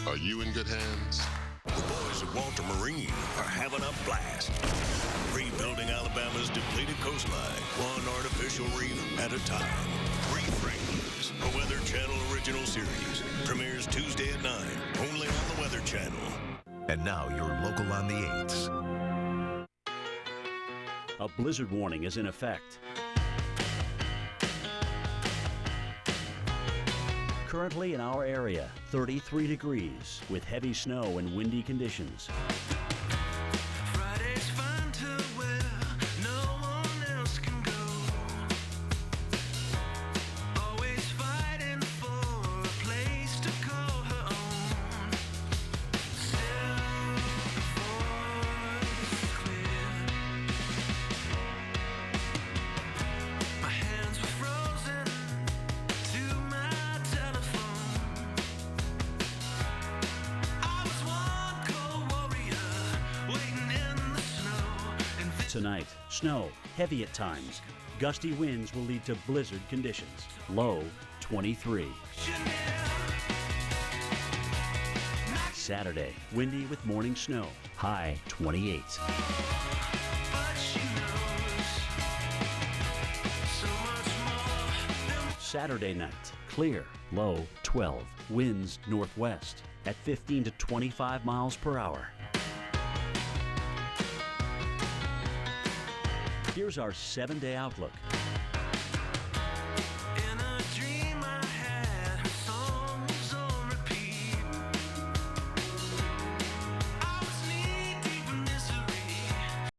Are you in good hands? The boys at Walter Marine are having a blast. Rebuilding Alabama's depleted coastline, one artificial reef at a time. Reef Wranglers, a Weather Channel original series. Premieres Tuesday at 9, only on the Weather Channel. And now your local on the 8's. A blizzard warning is in effect. Currently in our area, 33 degrees with heavy snow and windy conditions. Friday's fun to wear, no one else can go. Always fighting for a place to call her own. Still, voice clear. My hands were frozen to my telephone. I was one cold warrior waiting in the snow. Tonight, snow, heavy at times. Gusty winds will lead to blizzard conditions. Low 23. Saturday, windy with morning snow. High 28. But she knows so much more than Saturday night, clear. Low 12. Winds northwest at 15 to 25 miles per hour. Here's our 7-day outlook.